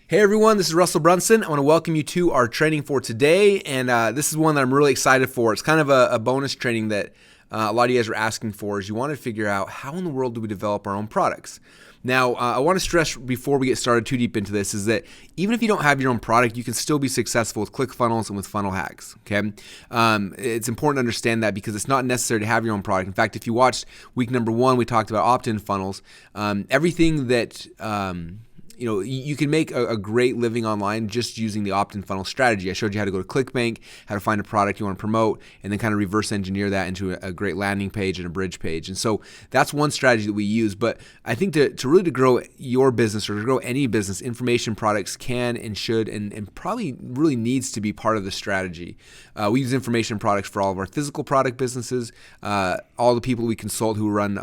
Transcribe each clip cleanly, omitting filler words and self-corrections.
Hey everyone, this is Russell Brunson. I want to welcome you to our training for today, and this is one that I'm really excited for. It's kind of a bonus training that a lot of you guys are asking for, is you want to figure out how in the world do we develop our own products. Now, I want to stress before we get started too deep into this is that even if you don't have your own product, you can still be successful with ClickFunnels and with funnel hacks, okay? It's important to understand that because it's not necessary to have your own product. In fact, if you watched week number 1, we talked about opt-in funnels. Everything that you can make a great living online just using the opt-in funnel strategy. I showed you how to go to ClickBank, how to find a product you want to promote, and then kind of reverse engineer that into a great landing page and a bridge page. And so that's one strategy that we use. But I think to really grow your business or to grow any business, information products can and should and probably really needs to be part of the strategy. We use information products for all of our physical product businesses. All the people we consult who run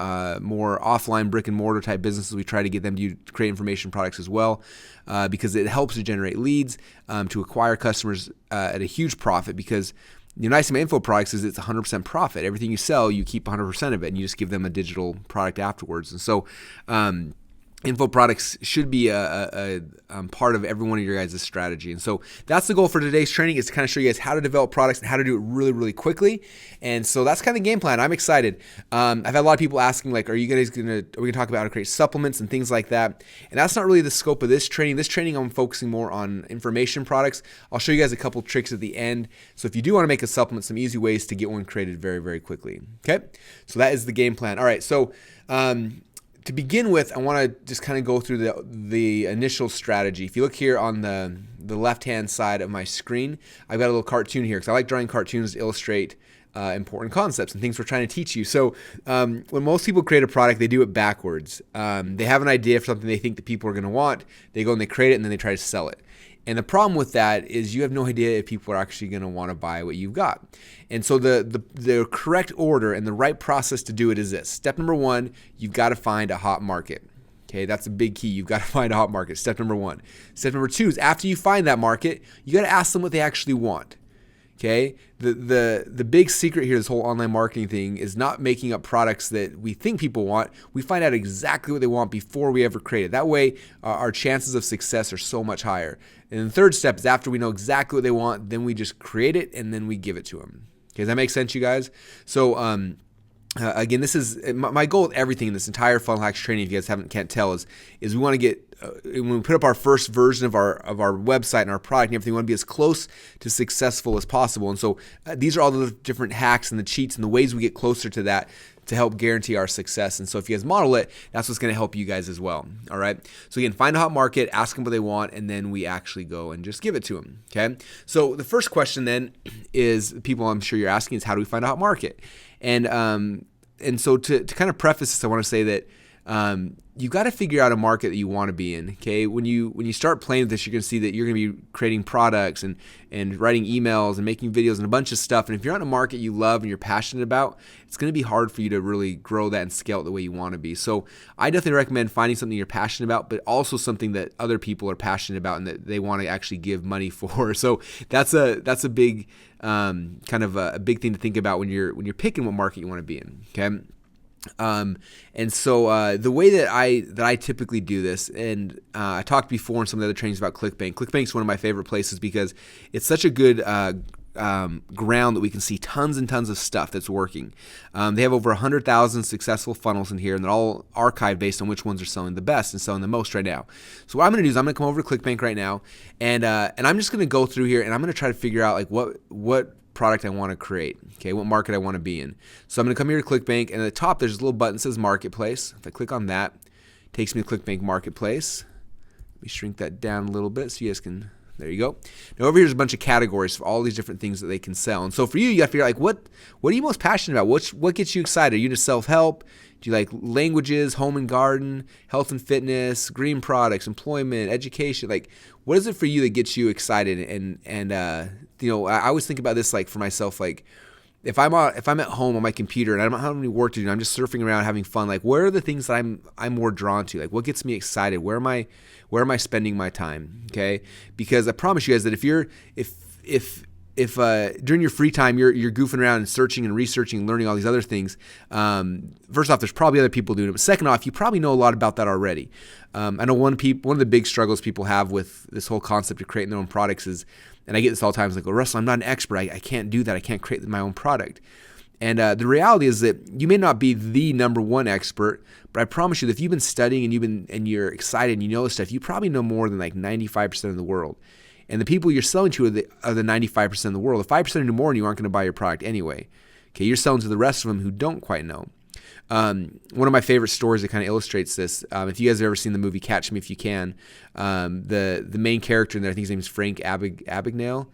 more offline brick and mortar type businesses, we try to get them to create information products as well, because it helps to generate leads, to acquire customers at a huge profit. Because the nice thing about info products is it's 100% profit. Everything you sell, you keep 100% of it, and you just give them a digital product afterwards. And so info products should be a part of every one of your guys' strategy. And so that's the goal for today's training, is to kind of show you guys how to develop products and how to do it really, really quickly. And so that's kind of the game plan. I'm excited. I've had a lot of people asking, like, are we going to talk about how to create supplements and things like that? And that's not really the scope of this training. This training, I'm focusing more on information products. I'll show you guys a couple tricks at the end. So if you do want to make a supplement, some easy ways to get one created very, very quickly. Okay? So that is the game plan. All right. So, to begin with, I want to just kind of go through the initial strategy. If you look here on the left-hand side of my screen, I've got a little cartoon here because I like drawing cartoons to illustrate important concepts and things we're trying to teach you. So when most people create a product, they do it backwards. They have an idea for something they think that people are going to want. They go and they create it, and then they try to sell it. And the problem with that is you have no idea if people are actually going to want to buy what you've got. And so the correct order and the right process to do it is this. Step number 1, you've got to find a hot market. Okay, that's a big key. You've got to find a hot market. Step number 1. Step number 2 is after you find that market, you got to ask them what they actually want. Okay, the big secret here, this whole online marketing thing, is not making up products that we think people want. We find out exactly what they want before we ever create it. That way, our chances of success are so much higher. And the third step is after we know exactly what they want, then we just create it and then we give it to them. Okay, does that make sense, you guys? So, again, this is my goal with everything in this entire funnel hacks training. If you guys can't tell, is we want to get when we put up our first version of our website and our product and everything, we want to be as close to successful as possible. And so these are all the different hacks and the cheats and the ways we get closer to that to help guarantee our success. And so if you guys model it, that's what's going to help you guys as well. All right. So again, find a hot market, ask them what they want, and then we actually go and just give it to them. Okay. So the first question then is, people I'm sure you're asking, is how do we find a hot market? And so to kind of preface this, I want to say that you got to figure out a market that you want to be in. Okay, when you start playing with this, you're going to see that you're going to be creating products and writing emails and making videos and a bunch of stuff. And if you're on a market you love and you're passionate about, it's going to be hard for you to really grow that and scale it the way you want to be. So I definitely recommend finding something you're passionate about, but also something that other people are passionate about and that they want to actually give money for. So that's a big kind of a big thing to think about when you're picking what market you want to be in. Okay. And so the way that I typically do this, and I talked before in some of the other trainings about ClickBank. ClickBank is one of my favorite places because it's such a good ground that we can see tons and tons of stuff that's working. They have over 100,000 successful funnels in here, and they're all archived based on which ones are selling the best and selling the most right now. So what I'm going to do is I'm going to come over to ClickBank right now, and I'm just going to go through here, and I'm going to try to figure out like what product I want to create, okay, what market I want to be in. So I'm going to come here to ClickBank, and at the top there's a little button that says Marketplace. If I click on that, it takes me to ClickBank Marketplace. Let me shrink that down a little bit so you guys can, there you go. Now over here's a bunch of categories for all these different things that they can sell. And so for you got to figure out like what are you most passionate about? What gets you excited? Are you into self-help? Do you like languages, home and garden, health and fitness, green products, employment, education? Like, what is it for you that gets you excited? And I always think about this like for myself, like if I'm at home on my computer and I don't have any work to do, and I'm just surfing around having fun. Like, where are the things that I'm more drawn to? Like, what gets me excited? Where am I spending my time? Okay, because I promise you guys that if if during your free time you're goofing around and searching and researching and learning all these other things, first off, there's probably other people doing it. But second off, you probably know a lot about that already. I know one of the big struggles people have with this whole concept of creating their own products is, and I get this all the time, it's like, well, Russell, I'm not an expert. I can't do that. I can't create my own product. And the reality is that you may not be the number one expert, but I promise you that if you've been studying and you're excited and you know this stuff, you probably know more than like 95% of the world. And the people you're selling to are the 95% of the world. The 5% who know more than you aren't going to buy your product anyway. Okay, you're selling to the rest of them who don't quite know. One of my favorite stories that kind of illustrates this, if you guys have ever seen the movie Catch Me If You Can, the main character in there, I think his name is Frank Abagnale.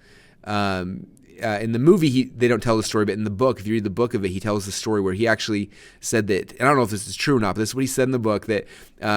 In the movie, they don't tell the story, but in the book, if you read the book of it, he tells the story where he actually said that, and I don't know if this is true or not, but this is what he said in the book, that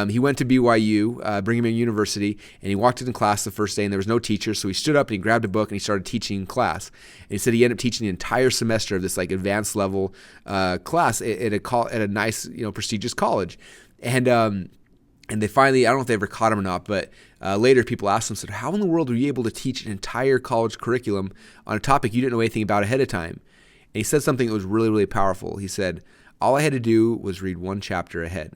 he went to BYU, Brigham Young University, and he walked into class the first day, and there was no teacher, so he stood up and he grabbed a book and he started teaching class. And he said he ended up teaching the entire semester of this like advanced level class at a nice, prestigious college. And they finally, I don't know if they ever caught him or not, but later people asked him, said, how in the world were you able to teach an entire college curriculum on a topic you didn't know anything about ahead of time? And he said something that was really, really powerful. He said, all I had to do was read one chapter ahead.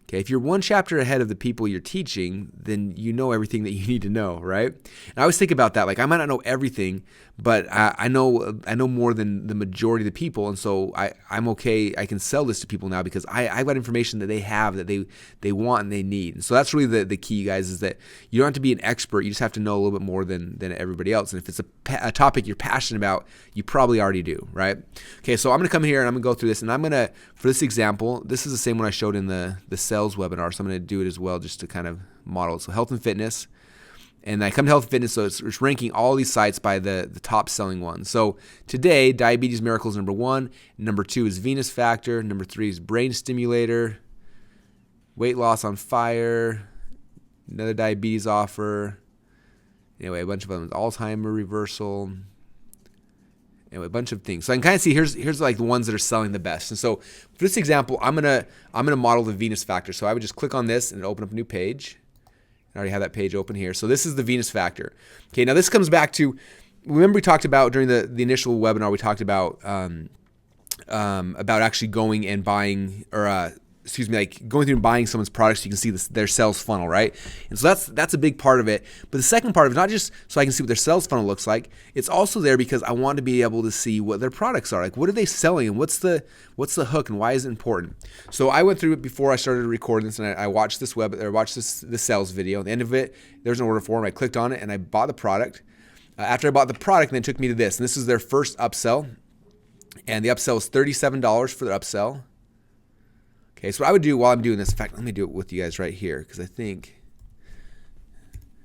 Okay, if you're one chapter ahead of the people you're teaching, then you know everything that you need to know, right? And I always think about that. Like, I might not know everything, but I know more than the majority of the people, and so I'm okay. I can sell this to people now because I've got information that they have that they want and they need. And so that's really the key, guys, is that you don't have to be an expert. You just have to know a little bit more than everybody else. And if it's a topic you're passionate about, you probably already do, right? Okay, so I'm going to come here and I'm going to go through this, and I'm going to, for this example, this is the same one I showed in the sales webinar, so I'm going to do it as well just to kind of model it. So health and fitness. And I come to health and fitness, so it's ranking all these sites by the top selling ones. So today, Diabetes Miracle is number 1. Number 2 is Venus Factor. Number 3 is Brain Stimulator. Weight Loss on Fire. Another diabetes offer. Anyway, a bunch of them. Alzheimer reversal. Anyway, a bunch of things. So I can kind of see here's like the ones that are selling the best. And so for this example, I'm gonna model the Venus Factor. So I would just click on this and open up a new page. I already have that page open here. So this is the Venus Factor. Okay, now this comes back to, remember we talked about during the initial webinar, we talked about actually going and buying, or like going through and buying someone's products so you can see their sales funnel, right? And so that's a big part of it. But the second part of it, not just so I can see what their sales funnel looks like, it's also there because I want to be able to see what their products are. Like, what are they selling and what's the hook and why is it important? So I went through it before I started recording this, and I watched this this sales video. At the end of it, there's an order form. I clicked on it and I bought the product. After I bought the product, then it took me to this. And this is their first upsell. And the upsell was $37 for their upsell. Okay, so what I would do while I'm doing this, in fact, let me do it with you guys right here, because I think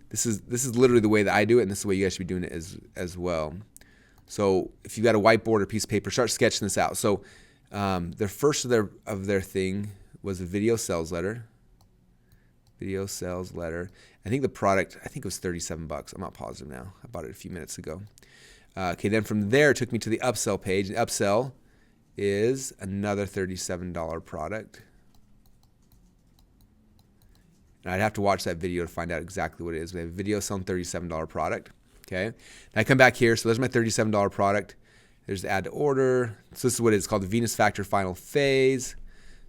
this is literally the way that I do it, and this is the way you guys should be doing it as well. So if you've got a whiteboard or piece of paper, start sketching this out. So their first of their thing was a video sales letter. Video sales letter. I think the product, it was $37. I'm not positive now. I bought it a few minutes ago. Okay, then from there, it took me to the upsell page. The upsell is another $37 product. And I'd have to watch that video to find out exactly what it is. We have a video selling $37 product. Okay. And I come back here. So there's my $37 product. There's the add to order. So this is what it is called, the Venus Factor Final Phase.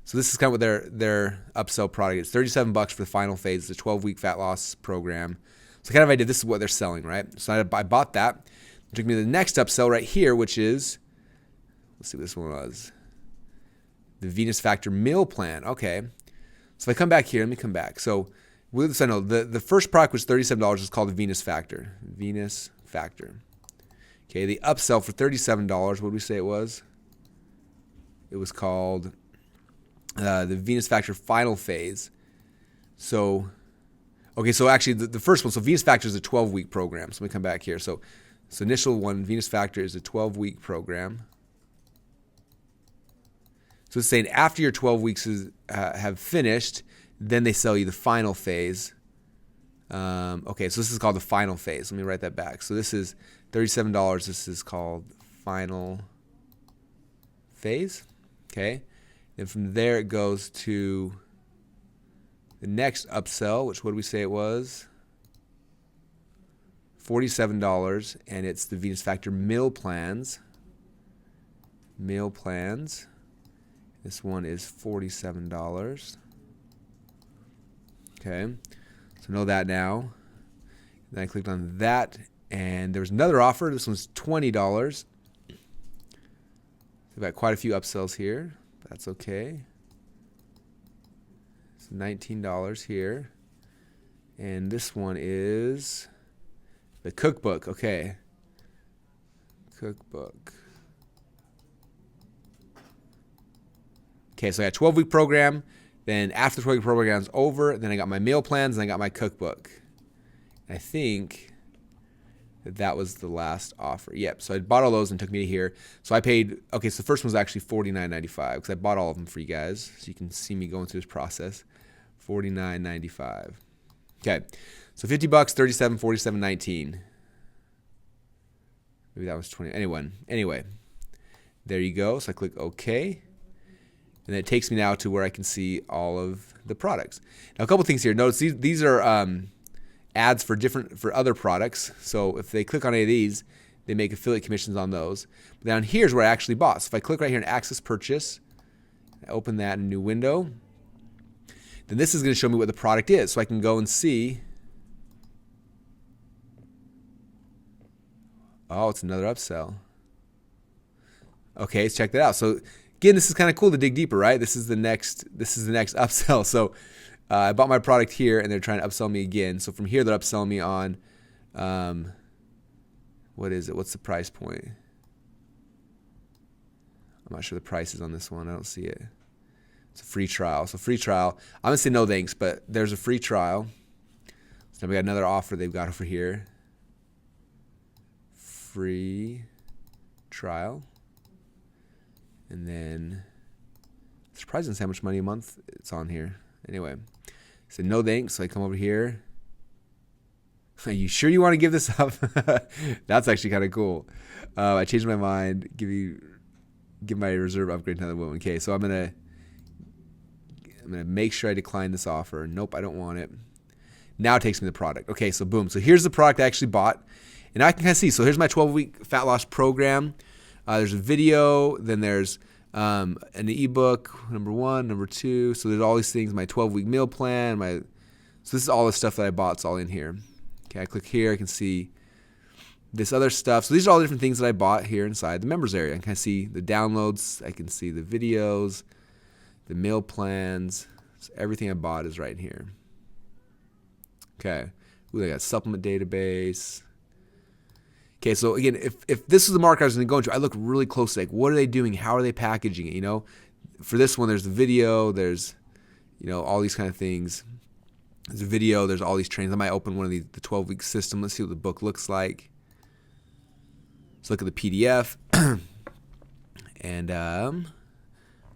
So this is kind of what their upsell product is. $37 for the final phase. It's a 12-week fat loss program. So kind of idea, this is what they're selling, right? So I bought that. It took me to the next upsell right here, which is, let's see what this one was. The Venus Factor Meal Plan. Okay. So if I come back here, let me come back. So with this, I know the first product was $37. It's called the Venus Factor. Venus Factor. Okay. The upsell for $37, what did we say it was? It was called the Venus Factor Final Phase. So, okay, so actually the first one, so Venus Factor is a 12-week program. So let me come back here. So initial one, Venus Factor is a 12-week program. So it's saying after your 12 weeks have finished, then they sell you the final phase. Okay, so this is called the final phase. Let me write that back. So this is $37. This is called final phase. Okay. Then from there it goes to the next upsell, which what did we say it was? $47, and it's the Venus Factor meal plans. Meal plans. This one is $47. Okay, so know that now. Then I clicked on that, and there was another offer. This one's $20. We've got quite a few upsells here. That's okay. It's $19 here. And this one is the cookbook. Okay. Cookbook. Okay, so I got a 12-week program. Then after the 12-week program is over, then I got my meal plans and I got my cookbook. I think that was the last offer. Yep, so I bought all those and took me to here. So I paid, okay, so the first one was actually $49.95 because I bought all of them for you guys. So you can see me going through this process. $49.95. Okay, so $50, $37, $47, $19. Maybe that was 20. Anyway, there you go. So I click OK. And it takes me now to where I can see all of the products. Now, a couple things here. Notice these are ads for other products. So if they click on any of these, they make affiliate commissions on those. But down here's where I actually bought. So if I click right here on Access Purchase, I open that in a new window, then this is going to show me what the product is. So I can go and see. Oh, it's another upsell. Okay, let's check that out. So again, this is kind of cool to dig deeper, right? This is the next upsell. So I bought my product here, and they're trying to upsell me again. So from here, they're upselling me on, what is it? What's the price point? I'm not sure the price is on this one. I don't see it. It's a free trial. So free trial. I'm going to say no thanks, but there's a free trial. So now we got another offer they've got over here. Free trial. And then, surprising how much money a month it's on here. Anyway, so no thanks. So I come over here. Are you sure you want to give this up? That's actually kind of cool. I changed my mind. Give my reserve upgrade to another woman. Okay, so I'm gonna make sure I decline this offer. Nope, I don't want it. Now it takes me to the product. Okay, so boom. So here's the product I actually bought, and I can kind of see. So here's my 12-week fat loss program. There's a video, then there's an ebook, number 1, number 2. So there's all these things, my 12-week meal plan, so this is all the stuff that I bought. It's all in here. Okay, I click here, I can see this other stuff. So these are all the different things that I bought here inside the members area. I can see the downloads, I can see the videos, the meal plans. So everything I bought is right in here. Okay, I got supplement database. Okay, so again, if this is the market I was going to go into, I look really closely. Like, what are they doing? How are they packaging it? You know, for this one, there's the video. There's, all these kind of things. There's a video. There's all these trainings. I might open one of the 12-week system. Let's see what the book looks like. Let's look at the PDF. And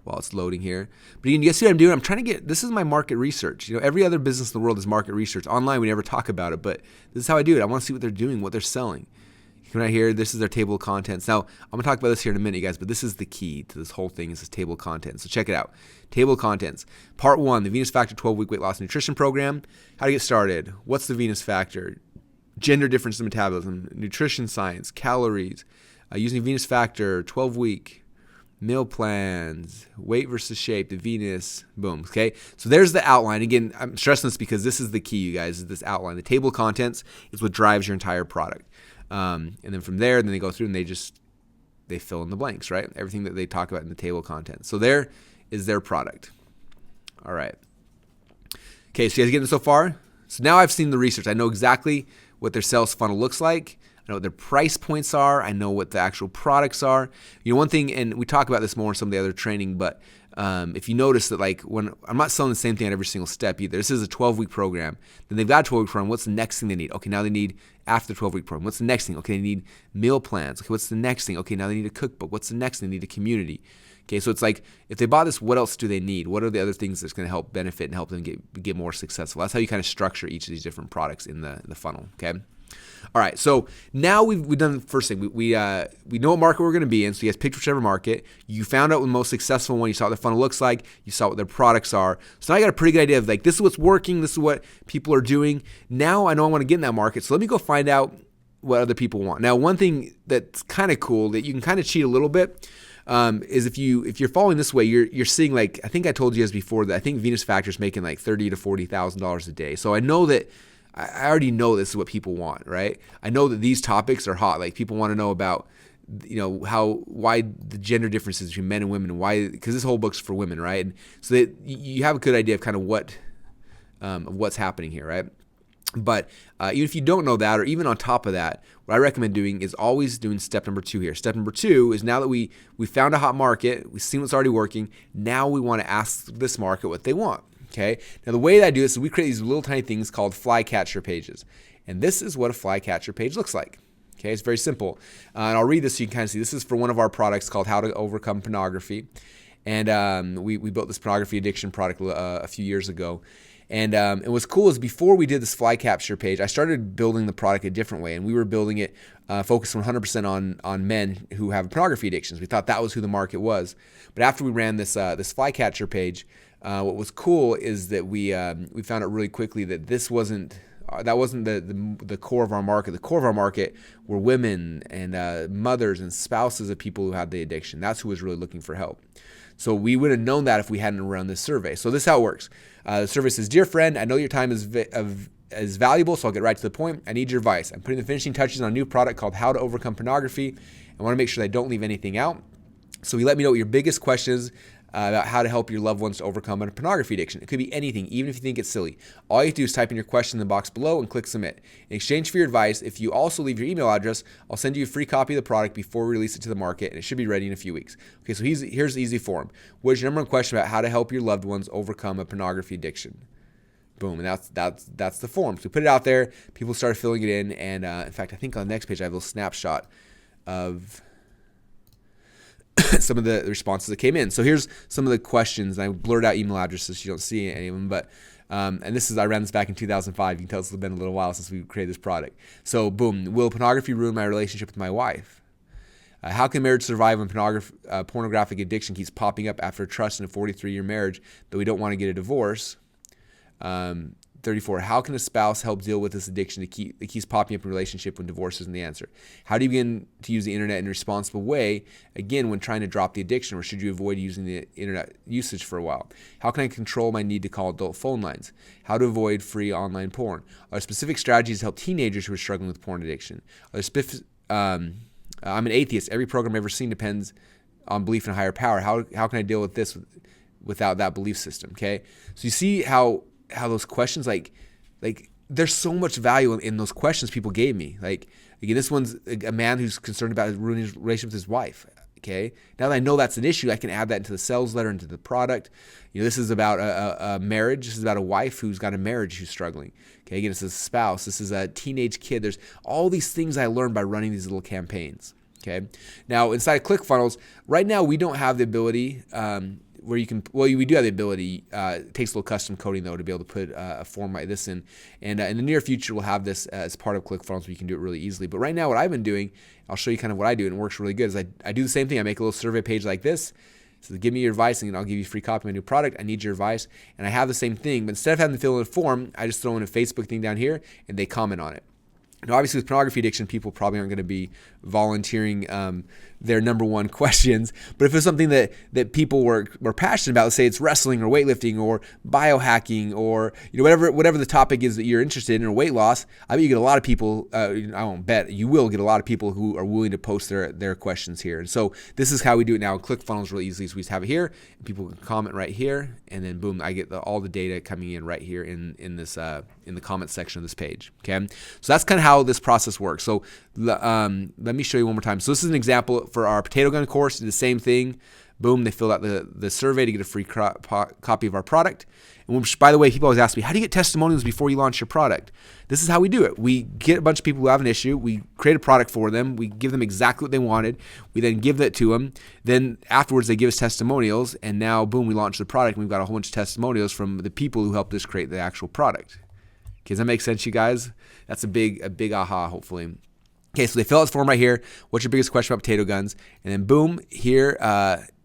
while it's loading here. But you see what I'm doing? I'm trying to this is my market research. Every other business in the world is market research. Online, we never talk about it, but this is how I do it. I want to see what they're doing, what they're selling. Right here, this is their table of contents. Now, I'm going to talk about this here in a minute, guys, but this is the key to this whole thing is this table of contents. So check it out. Table of contents. Part 1, the Venus Factor 12-week weight loss nutrition program. How to get started. What's the Venus Factor? Gender difference in metabolism. Nutrition science. Calories. Using Venus Factor. 12-week. Meal plans. Weight versus shape. The Venus. Boom. Okay? So there's the outline. Again, I'm stressing this because this is the key, you guys, is this outline. The table of contents is what drives your entire product. And then from there, then they go through and they fill in the blanks, right? Everything that they talk about in the table of contents. So there is their product. All right. Okay, so you guys getting it so far? So now I've seen the research. I know exactly what their sales funnel looks like. I know what their price points are. I know what the actual products are. One thing, and we talk about this more in some of the other training, but if you notice that, like, when I'm not selling the same thing at every single step either. This is a 12-week program. Then they've got a 12-week program. What's the next thing they need? Okay, now they need after the 12-week program. What's the next thing? Okay, they need meal plans. Okay, what's the next thing? Okay, now they need a cookbook. What's the next thing? They need a community. Okay, so it's like, if they bought this, what else do they need? What are the other things that's going to help benefit and help them get more successful? That's how you kind of structure each of these different products in the funnel, okay? All right, so now we've done the first thing. We know what market we're going to be in, so you guys picked whichever market. You found out what the most successful one. You saw what their funnel looks like. You saw what their products are. So now I got a pretty good idea of, like, this is what's working. This is what people are doing. Now I know I want to get in that market, so let me go find out what other people want. Now, one thing that's kind of cool that you can kind of cheat a little bit is if you're following this way, you're seeing, like, I think I told you guys before that I think Venus Factor is making like $30,000 to $40,000 a day. So I know that I already know this is what people want, right? I know that these topics are hot. Like, people want to know about, why the gender differences between men and women, and why, because this whole book's for women, right? And so that you have a good idea of kind of what's happening here, right? But even if you don't know that, or even on top of that, what I recommend doing is always doing step number 2 here. Step number 2 is, now that we found a hot market, we've seen what's already working, now we want to ask this market what they want, okay? Now, the way that I do this is we create these little tiny things called flycatcher pages. And this is what a flycatcher page looks like. Okay, it's very simple. And I'll read this so you can kind of see. This is for one of our products called How to Overcome Pornography. And we built this pornography addiction product a few years ago. And what's cool is, before we did this fly capture page, I started building the product a different way. And we were building it focused 100% on men who have pornography addictions. We thought that was who the market was. But after we ran this fly catcher page, what was cool is that we found out really quickly that this wasn't the core of our market. The core of our market were women and mothers and spouses of people who had the addiction. That's who was really looking for help. So we would have known that if we hadn't run this survey. So this is how it works. The survey says, "Dear friend, I know your time is valuable, so I'll get right to the point. I need your advice. I'm putting the finishing touches on a new product called How to Overcome Pornography. I want to make sure that I don't leave anything out. So you let me know what your biggest question is about how to help your loved ones to overcome a pornography addiction. It could be anything, even if you think it's silly. All you have to do is type in your question in the box below and click submit. In exchange for your advice, if you also leave your email address, I'll send you a free copy of the product before we release it to the market, and it should be ready in a few weeks." Okay, so here's the easy form. What is your number one question about how to help your loved ones overcome a pornography addiction? Boom, and that's the form. So we put it out there. People started filling it in, and in fact, I think on the next page I have a little snapshot of some of the responses that came in. So here's some of the questions. I blurred out email addresses so you don't see any of them, but and I ran this back in 2005. You can tell it's been a little while since we created this product. So boom, will pornography ruin my relationship with my wife? How can marriage survive when pornographic addiction keeps popping up after trust in a 43-year marriage, but we don't want to get a divorce? 34. How can a spouse help deal with this addiction that keeps popping up in a relationship when divorce isn't the answer? How do you begin to use the internet in a responsible way, again, when trying to drop the addiction, or should you avoid using the internet usage for a while? How can I control my need to call adult phone lines? How to avoid free online porn? Are there specific strategies to help teenagers who are struggling with porn addiction? I'm an atheist. Every program I've ever seen depends on belief in a higher power. How can I deal with this without that belief system? Okay, so you see how those questions, like there's so much value in those questions people gave me. Like, again, this one's a man who's concerned about ruining his relationship with his wife. Okay, now that I know that's an issue, I can add that into the sales letter, into the product. This is about a marriage. This is about a wife who's got a marriage who's struggling. Okay, again, this is a spouse. This is a teenage kid. There's all these things I learned by running these little campaigns. Okay, now inside of ClickFunnels, right now we don't have the ability where you can, well, we do have the ability. It takes a little custom coding though to be able to put a form like this in. And in the near future, we'll have this as part of ClickFunnels where you can do it really easily. But right now, what I've been doing, I'll show you kind of what I do, and it works really good, is I do the same thing. I make a little survey page like this. So give me your advice, and I'll give you a free copy of my new product. I need your advice. And I have the same thing, but instead of having to fill in a form, I just throw in a Facebook thing down here, and they comment on it. Now, obviously, with pornography addiction, people probably aren't going to be volunteering their number one questions. But if it's something that people were passionate about, let's say it's wrestling or weightlifting or biohacking or whatever the topic is that you're interested in, or weight loss, I bet you get a lot of people. I won't bet, you will get a lot of people who are willing to post their questions here. And so this is how we do it now. ClickFunnels really easily. So we just have it here, and people can comment right here, and then boom, I get all the data coming in right here in the comment section of this page. Okay, so that's kind of how this process works. So let me show you one more time. So this is an example for our potato gun course. The same thing. Boom, they filled out the survey to get a free copy of our product. And which, by the way, people always ask me, how do you get testimonials before you launch your product? This is how we do it. We get a bunch of people who have an issue. We create a product for them. We give them exactly what they wanted. We then give that to them. Then afterwards, they give us testimonials. And now, boom, we launch the product. And we've got a whole bunch of testimonials from the people who helped us create the actual product. Okay, does that make sense, you guys? That's a big aha, hopefully. Okay, so they fill out this form right here. What's your biggest question about potato guns? And then boom, here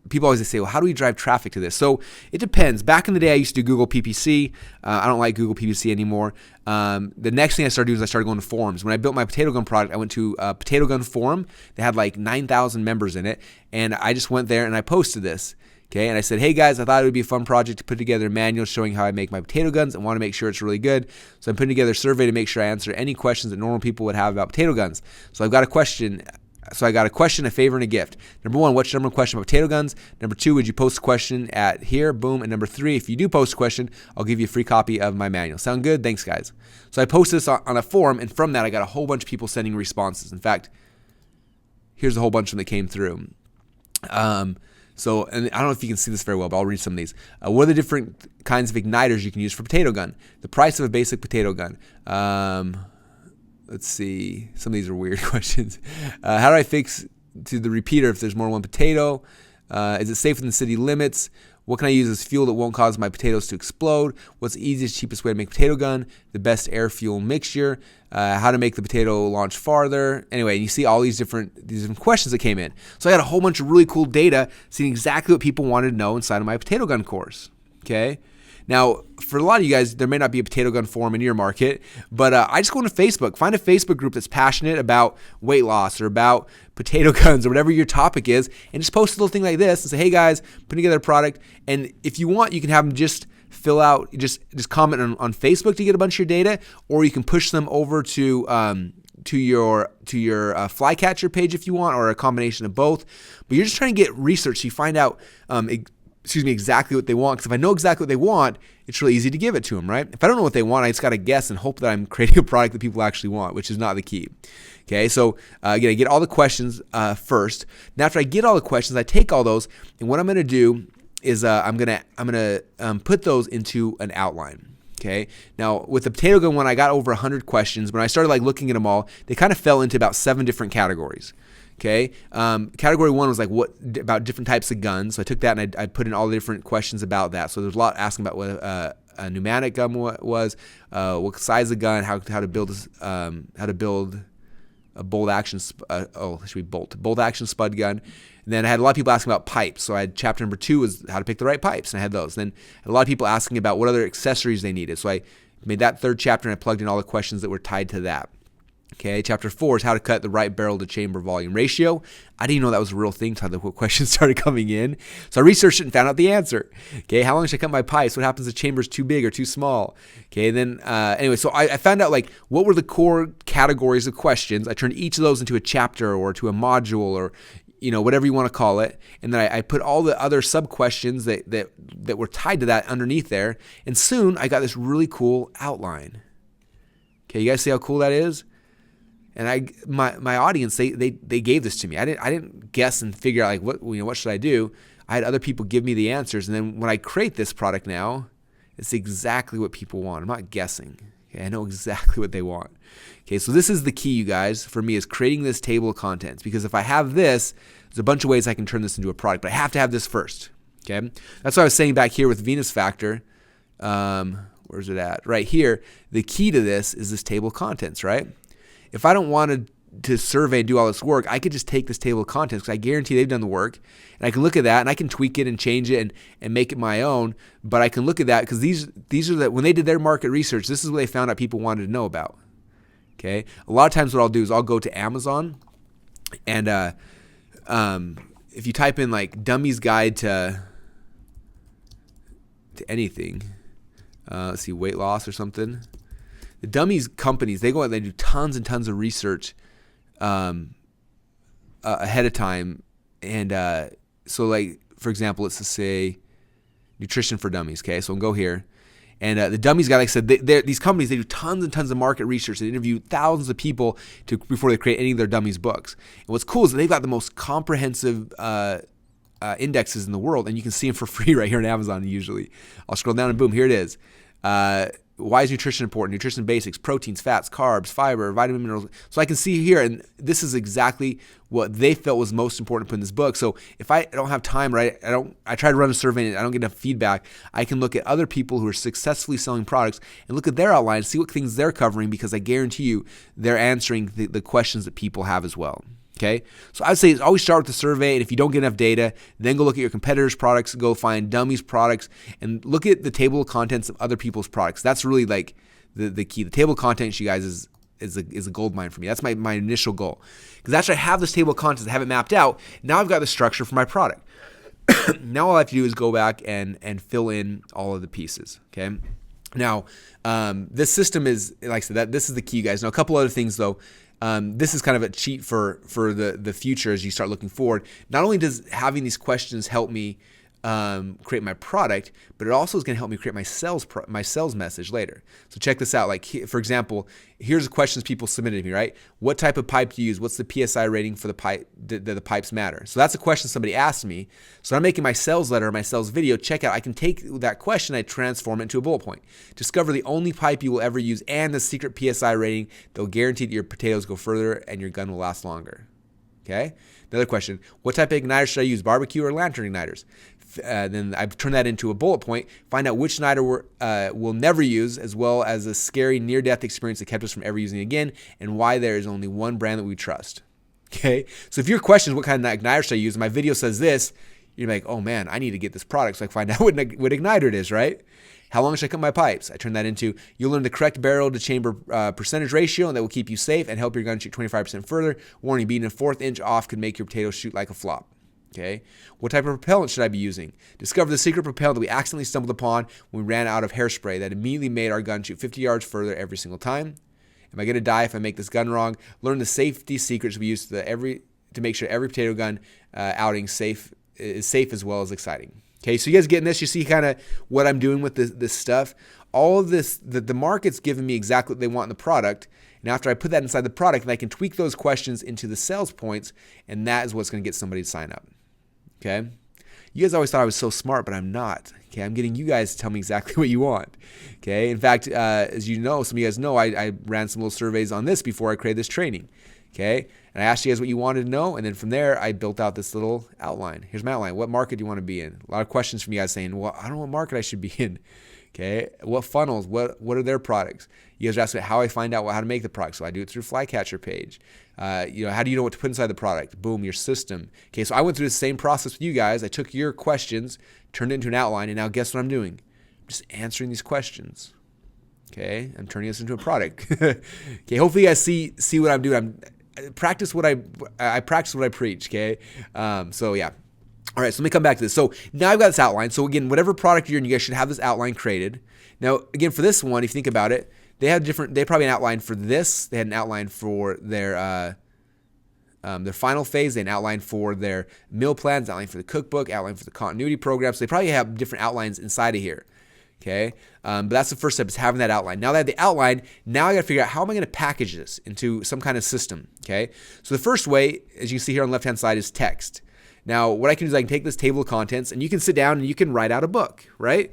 people always say, well, how do we drive traffic to this? So it depends. Back in the day, I used to do Google PPC. I don't like Google PPC anymore. The next thing I started doing is I started going to forums. When I built my potato gun product, I went to a potato gun forum. They had like 9,000 members in it. And I just went there and I posted this. Okay, and I said, hey guys, I thought it would be a fun project to put together a manual showing how I make my potato guns and want to make sure it's really good. So I'm putting together a survey to make sure I answer any questions that normal people would have about potato guns. So I've got a question. So I got a question, a favor, and a gift. Number 1, what's your number 1 question about potato guns? Number 2, would you post a question at here? Boom. And number 3, if you do post a question, I'll give you a free copy of my manual. Sound good? Thanks, guys. So I posted this on a forum, and from that, I got a whole bunch of people sending responses. In fact, here's a whole bunch of them that came through. So, and I don't know if you can see this very well, but I'll read some of these. What are the different kinds of igniters you can use for potato gun? The price of a basic potato gun. Let's see. Some of these are weird questions. How do I fix to the repeater if there's more than one potato? Is it safe within the city limits? What can I use as fuel that won't cause my potatoes to explode? What's the easiest, cheapest way to make a potato gun? The best air fuel mixture? How to make the potato launch farther? Anyway, you see all these different questions that came in. So I got a whole bunch of really cool data, seeing exactly what people wanted to know inside of my potato gun course. Okay. Now, for a lot of you guys, there may not be a potato gun forum in your market, but I just go into Facebook, find a Facebook group that's passionate about weight loss or about potato guns or whatever your topic is, and just post a little thing like this and say, hey guys, put together a product. And if you want, you can have them just fill out, just comment on Facebook to get a bunch of your data, or you can push them over to your flycatcher page if you want, or a combination of both. But you're just trying to get research so you find out exactly what they want. Because if I know exactly what they want, it's really easy to give it to them, right? If I don't know what they want, I just got to guess and hope that I'm creating a product that people actually want, which is not the key. Okay, so again, I get all the questions first. Now, after I get all the questions, I take all those, and what I'm going to do is I'm gonna put those into an outline. Okay. Now, with the potato gun one, I got over 100 questions. When I started looking at them all, they kind of fell into about 7 different categories. Okay. Category 1 was about different types of guns. So I took that and I put in all the different questions about that. So there's a lot asking about what a pneumatic gun was, what size of gun, how to build a bolt action spud gun. And then I had a lot of people asking about pipes. So I had chapter number 2 was how to pick the right pipes, and I had those. Then I had a lot of people asking about what other accessories they needed. So I made that 3rd chapter and I plugged in all the questions that were tied to that. Okay, chapter 4 is how to cut the right barrel to chamber volume ratio. I didn't even know that was a real thing until the questions started coming in. So I researched it and found out the answer. Okay, how long should I cut my pipes? What happens if the chamber's too big or too small? Okay, then anyway, so I found out what were the core categories of questions. I turned each of those into a chapter or to a module or whatever you want to call it. And then I put all the other sub-questions that were tied to that underneath there. And soon I got this really cool outline. Okay, you guys see how cool that is? And my audience, they gave this to me. I didn't guess and figure out what should I do. I had other people give me the answers. And then when I create this product now, it's exactly what people want. I'm not guessing. Okay, I know exactly what they want. Okay, so this is the key, you guys, for me, is creating this table of contents. Because if I have this, there's a bunch of ways I can turn this into a product, but I have to have this first. Okay, that's what I was saying back here with Venus Factor. Where's it at? Right here. The key to this is this table of contents, right? If I don't want to survey and do all this work, I could just take this table of contents because I guarantee they've done the work, and I can look at that and I can tweak it and change it and make it my own. But I can look at that because these are when they did their market research, this is what they found out people wanted to know about. Okay, a lot of times what I'll do is I'll go to Amazon, and if you type in "dummies guide to anything," let's see, weight loss or something. The dummies companies, they go out and they do tons and tons of research ahead of time. And so for example, let's just say nutrition for dummies. Okay, so we'll go here. And the dummies guy, like I said, these companies, they do tons and tons of market research. They interview thousands of people before they create any of their dummies books. And what's cool is that they've got the most comprehensive indexes in the world. And you can see them for free right here on Amazon usually. I'll scroll down and boom, here it is. Why is nutrition important? Nutrition basics, proteins, fats, carbs, fiber, vitamin, minerals. So I can see here, and this is exactly what they felt was most important to put in this book. So if I don't have time, right, I try to run a survey and I don't get enough feedback, I can look at other people who are successfully selling products and look at their outline and see what things they're covering, because I guarantee you they're answering the questions that people have as well. Okay, so I'd say always start with the survey, and if you don't get enough data, then go look at your competitors' products, go find dummies' products, and look at the table of contents of other people's products. That's really like the key. The table of contents, you guys, is a gold mine for me. That's my initial goal. Because after I have this table of contents, I have it mapped out, now I've got the structure for my product. Now all I have to do is go back and fill in all of the pieces, okay? Now, this system is, like I said, this is the key, you guys. Now, a couple other things, though. This is kind of a cheat for the future as you start looking forward. Not only does having these questions help me create my product, but it also is going to help me create my sales message later. So check this out. Like, for example, here's the questions people submitted to me, right? What type of pipe do you use? What's the PSI rating for the pipe? Do the pipes matter? So that's a question somebody asked me. So I'm making my sales letter or my sales video. Check out, I can take that question, I transform it into a bullet point. Discover the only pipe you will ever use and the secret PSI rating that will guarantee that your potatoes go further and your gun will last longer. Okay. Another question, what type of igniter should I use, barbecue or lantern igniters? Then I've turned that into a bullet point. Find out which igniter we'll never use, as well as a scary near-death experience that kept us from ever using it again, and why there is only one brand that we trust. Okay, so if your question is what kind of igniter should I use, my video says this, you're like, oh man, I need to get this product so I can find out what igniter it is, right? How long should I cut my pipes? I turn that into, you'll learn the correct barrel to chamber percentage ratio, and that will keep you safe and help your gun shoot 25% further. Warning, being a 1/4 inch off could make your potatoes shoot like a flop. Okay, what type of propellant should I be using? Discover the secret propellant that we accidentally stumbled upon when we ran out of hairspray that immediately made our gun shoot 50 yards further every single time. Am I going to die if I make this gun wrong? Learn the safety secrets we use to make sure every potato gun outing is safe as well as exciting. Okay, so you guys getting this? You see kind of what I'm doing with this stuff. All of this, the market's giving me exactly what they want in the product. And after I put that inside the product, then I can tweak those questions into the sales points, and that is what's going to get somebody to sign up. Okay? You guys always thought I was so smart, but I'm not. Okay, I'm getting you guys to tell me exactly what you want. Okay, in fact, as you know, some of you guys know, I ran some little surveys on this before I created this training. Okay, and I asked you guys what you wanted to know, and then from there, I built out this little outline. Here's my outline. What market do you want to be in? A lot of questions from you guys saying, well, I don't know what market I should be in. Okay, what funnels? What are their products? You guys are asking how I find out how to make the product. So I do it through Flycatcher page. How do you know what to put inside the product? Boom, your system. Okay, so I went through the same process with you guys. I took your questions, turned it into an outline, and now guess what I'm doing? I'm just answering these questions. Okay, I'm turning this into a product. Okay, hopefully you guys see what I'm doing. I practice what I preach. Okay, so yeah. All right, so let me come back to this. So now I've got this outline. So again, whatever product you're in, you guys should have this outline created. Now, again, for this one, if you think about it, they probably an outline for this. They had an outline for their final phase. They had an outline for their meal plans, outline for the cookbook, outline for the continuity program. So they probably have different outlines inside of here. Okay, but that's the first step, is having that outline. Now that I have the outline, now I got to figure out how am I going to package this into some kind of system. Okay, so the first way, as you can see here on the left-hand side, is text. Now, what I can do is I can take this table of contents, and you can sit down and you can write out a book, right?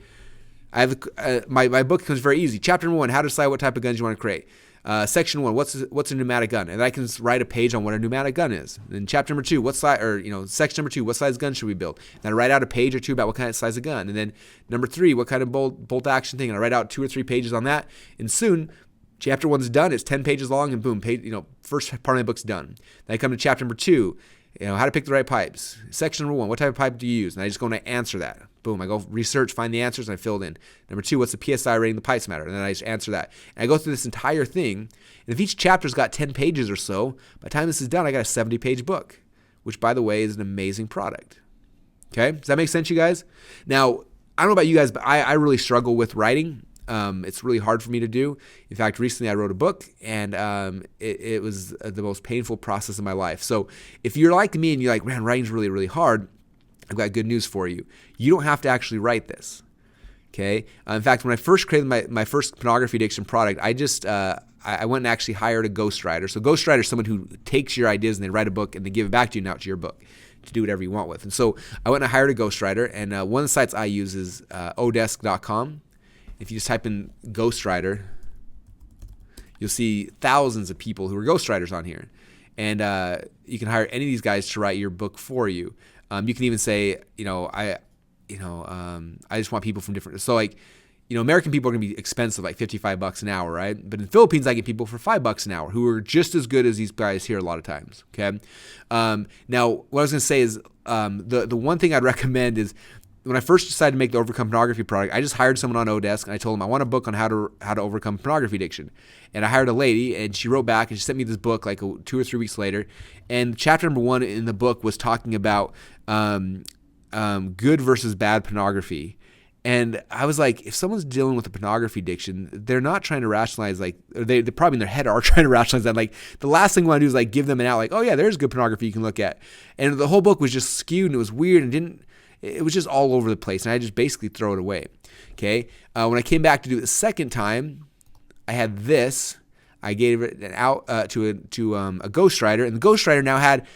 I have my book becomes very easy. Chapter number 1, how to decide what type of guns you want to create. Section 1, what's a pneumatic gun? And I can write a page on what a pneumatic gun is. Then chapter number 2, section number 2, what size gun should we build? And I write out a page or two about what kind of size of gun. And then number 3, what kind of bolt action thing? And I write out 2 or 3 pages on that. And soon, chapter 1's done. It's 10 pages long, and boom, first part of my book's done. Then I come to chapter number 2. How to pick the right pipes. Section number 1, what type of pipe do you use? And I just go and I answer that. Boom, I go research, find the answers, and I fill it in. Number 2, what's the PSI rating the pipes matter? And then I just answer that. And I go through this entire thing. And if each chapter's got 10 pages or so, by the time this is done, I got a 70-page book, which, by the way, is an amazing product. Okay, does that make sense, you guys? Now, I don't know about you guys, but I really struggle with writing. It's really hard for me to do. In fact, recently I wrote a book, and it was the most painful process of my life. So if you're like me and you're like, man, writing's really, really hard, I've got good news for you. You don't have to actually write this. Okay. In fact, when I first created my first pornography addiction product, I went and actually hired a ghostwriter. So ghostwriter is someone who takes your ideas and they write a book and they give it back to you. Now it's your book to do whatever you want with. And so I went and hired a ghostwriter, and one of the sites I use is odesk.com. If you just type in ghostwriter, you'll see thousands of people who are ghostwriters on here. And you can hire any of these guys to write your book for you. You can even say, I just want people from different. So like, American people are going to be expensive, like $55 an hour, right? But in the Philippines, I get people for $5 an hour who are just as good as these guys here a lot of times, okay? Now, what I was going to say is the one thing I'd recommend is when I first decided to make the Overcome Pornography product, I just hired someone on Odesk, and I told them I want a book on how to overcome pornography addiction. And I hired a lady, and she wrote back, and she sent me this book like 2 or 3 weeks later. And chapter number 1 in the book was talking about good versus bad pornography. And I was like, if someone's dealing with a pornography addiction, they're not trying to rationalize, like, or they probably in their head are trying to rationalize that. Like, the last thing we want to do is like give them an out, like, oh yeah, there's good pornography you can look at. And the whole book was just skewed, and it was weird, and it was just all over the place, and I just basically throw it away. Okay. When I came back to do it the second time, I had this. I gave it out to a ghostwriter, and the ghostwriter now had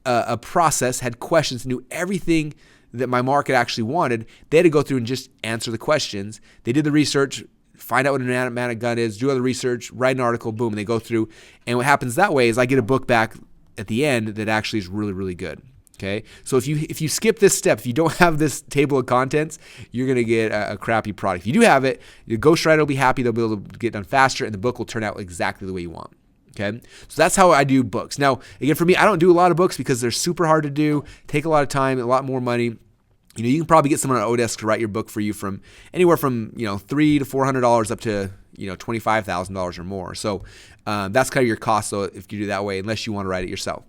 a process, had questions, knew everything that my market actually wanted. They had to go through and just answer the questions. They did the research, find out what an automatic gun is, do other research, write an article, boom, and they go through. And what happens that way is I get a book back at the end that actually is really, really good. Okay, so if you skip this step, if you don't have this table of contents, you're going to get a crappy product. If you do have it, your ghostwriter will be happy. They'll be able to get done faster, and the book will turn out exactly the way you want. Okay, so that's how I do books. Now, again, for me, I don't do a lot of books because they're super hard to do, take a lot of time, a lot more money. You can probably get someone on Odesk to write your book for you from anywhere from $300 to $400 up to $25,000 or more. So that's kind of your cost. So if you do that way, unless you want to write it yourself.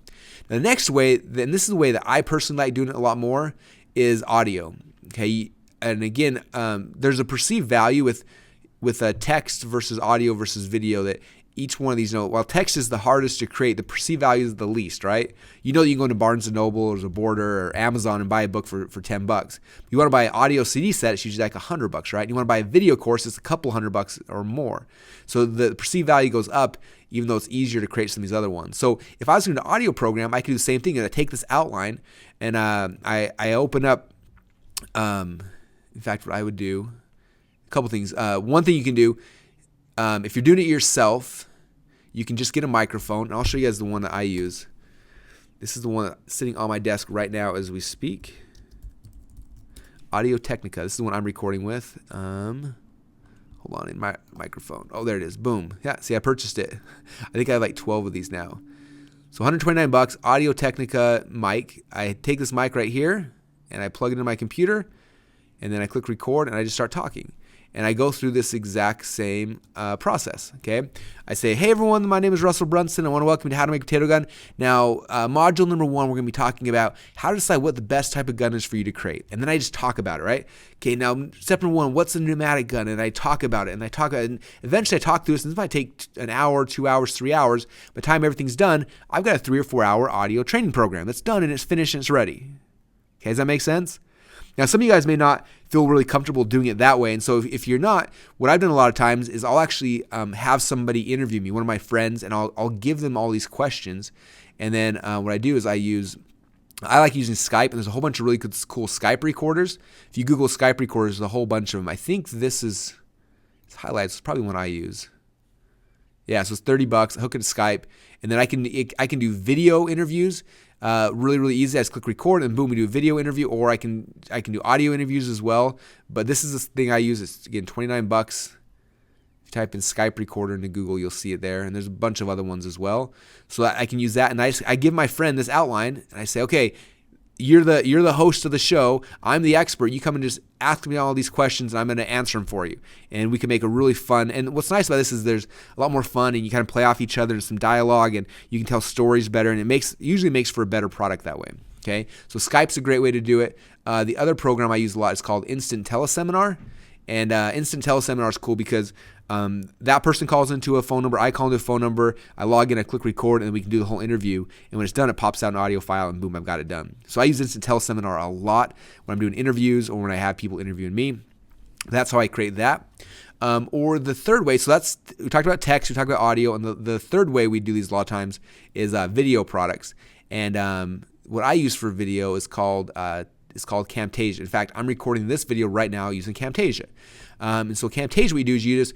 Now, the next way, and this is the way that I personally like doing it a lot more, is audio. Okay, and again, there's a perceived value with text versus audio versus video that each one of these, while text is the hardest to create, the perceived value is the least, right? You can go into Barnes & Noble or Zaborder or Amazon and buy a book for $10. You want to buy an audio CD set, it's usually like $100, right? You want to buy a video course, it's a couple $100 or more. So the perceived value goes up, even though it's easier to create some of these other ones. So if I was doing an audio program, I could do the same thing. And I take this outline and I open up, in fact, what I would do, a couple things. One thing you can do, if you're doing it yourself, you can just get a microphone, and I'll show you guys the one that I use. This is the one that's sitting on my desk right now as we speak. Audio Technica. This is the one I'm recording with. Hold on, in my microphone. Oh, there it is. Boom. Yeah, see, I purchased it. I think I have like 12 of these now. So $129, Audio Technica mic. I take this mic right here, and I plug it into my computer, and then I click record, and I just start talking. And I go through this exact same process, okay? I say, hey, everyone, my name is Russell Brunson. I want to welcome you to How to Make a Potato Gun. Now, module number 1, we're going to be talking about how to decide what the best type of gun is for you to create. And then I just talk about it, right? Okay, now, step number 1, what's a pneumatic gun? And I talk about it, and and eventually I talk through this, and this might take an hour, 2 hours, 3 hours. By the time everything's done, I've got a 3 or 4 hour audio training program that's done, and it's finished, and it's ready. Okay, does that make sense? Now, some of you guys may not feel really comfortable doing it that way. And so if you're not, what I've done a lot of times is I'll actually have somebody interview me, one of my friends, and I'll give them all these questions. And then what I do is I like using Skype, and there's a whole bunch of really cool Skype recorders. If you Google Skype recorders, there's a whole bunch of them. I think this is, it's highlighted. It's probably one I use. Yeah, so it's $30. I hook it to Skype, and then I can do video interviews. Really, really easy. I just click record, and boom, we do a video interview, or I can do audio interviews as well. But this is the thing I use. It's again $29. If you type in Skype recorder into Google, you'll see it there, and there's a bunch of other ones as well. So I can use that, and I give my friend this outline, and I say, okay, you're the host of the show. I'm the expert. You come and just ask me all these questions, and I'm going to answer them for you. And we can make a really fun. And what's nice about this is there's a lot more fun, and you kind of play off each other and some dialogue, and you can tell stories better. And it usually makes for a better product that way. Okay, so Skype's a great way to do it. The other program I use a lot is called Instant Teleseminar. And Instant Teleseminar is cool because that person calls into a phone number, I call into a phone number, I log in, I click record, and then we can do the whole interview. And when it's done, it pops out an audio file, and boom, I've got it done. So I use Instant Teleseminar a lot when I'm doing interviews or when I have people interviewing me. That's how I create that. Or the third way, so we talked about text, we talked about audio, and the third way we do these a lot of times is video products. And what I use for video is called Camtasia. In fact, I'm recording this video right now using Camtasia. And so Camtasia, what you do is you just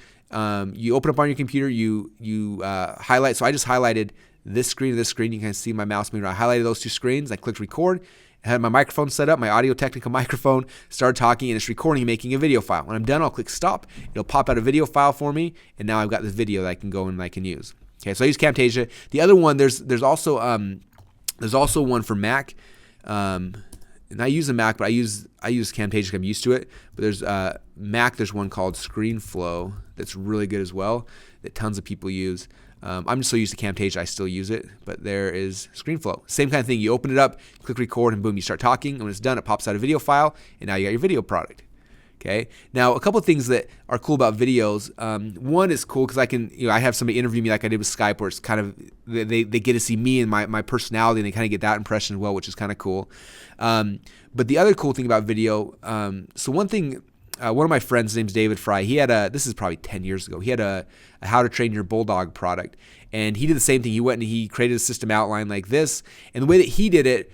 you open up on your computer, you highlight. So I just highlighted this screen and this screen. You can see my mouse moving around. I highlighted those two screens. I clicked record, I had my microphone set up, my Audio-Technica microphone, started talking, and it's recording and making a video file. When I'm done, I'll click stop. It'll pop out a video file for me, and now I've got this video that I can go and I can use. Okay, so I use Camtasia. The other one, there's also one for Mac. And I use a Mac, but I use Camtasia. I'm used to it. But there's Mac. There's one called ScreenFlow that's really good as well, that tons of people use. I'm just so used to Camtasia, I still use it. But there is ScreenFlow. Same kind of thing. You open it up, click record, and boom, you start talking. And when it's done, it pops out a video file, and now you got your video product. Okay. Now, a couple of things that are cool about videos. One is cool because I have somebody interview me like I did with Skype, where it's kind of they get to see me and my personality, and they kind of get that impression as well, which is kind of cool. But the other cool thing about video, so one thing, one of my friends, his name's David Fry. He had this is probably 10 years ago. He had a How to Train Your Bulldog product, and he did the same thing. He went and he created a system outline like this, and the way that he did it.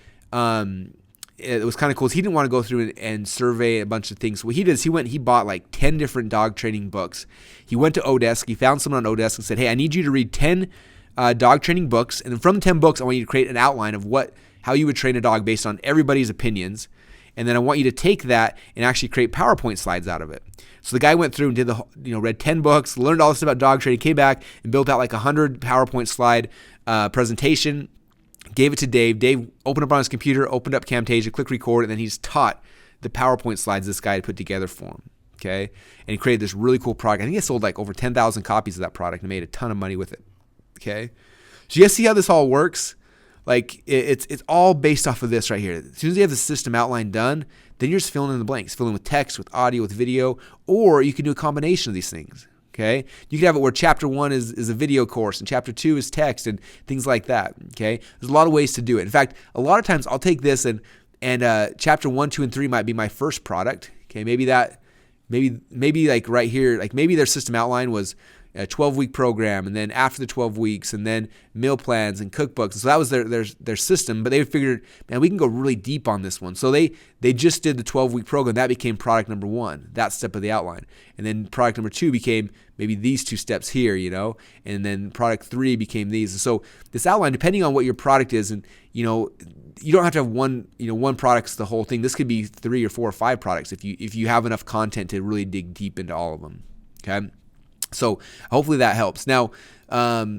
It was kind of cool. He didn't want to go through and survey a bunch of things. So what he did is he bought like 10 different dog training books. He went to Odesk. He found someone on Odesk and said, hey, I need you to read 10 dog training books. And then from the 10 books, I want you to create an outline of how you would train a dog based on everybody's opinions. And then I want you to take that and actually create PowerPoint slides out of it. So the guy went through and did read 10 books, learned all this about dog training, came back and built out like 100 PowerPoint slide presentation. Gave it to Dave. Dave opened up on his computer, opened up Camtasia, click record, and then he's taught the PowerPoint slides this guy had put together for him. Okay, and he created this really cool product. I think he sold like over 10,000 copies of that product and made a ton of money with it. Okay, so you guys see how this all works? Like it's all based off of this right here. As soon as you have the system outline done, then you're just filling in the blanks, filling with text, with audio, with video, or you can do a combination of these things. Okay, you can have it where chapter 1 is a video course and chapter 2 is text and things like that. Okay, there's a lot of ways to do it. In fact, a lot of times I'll take this and chapter 1, 2, and 3 might be my first product. Okay, maybe like right here, like maybe their system outline was a 12-week program, and then after the 12 weeks, and then meal plans and cookbooks. So that was their system, but they figured, man, we can go really deep on this one. So they just did the 12-week program. That became product number 1, that step of the outline. And then product number 2 became maybe these 2 steps here, and then product 3 became these. And so this outline, depending on what your product is, and you don't have to have one product's the whole thing. This could be 3 or 4 or 5 products if you have enough content to really dig deep into all of them. Okay. So hopefully that helps. Now, a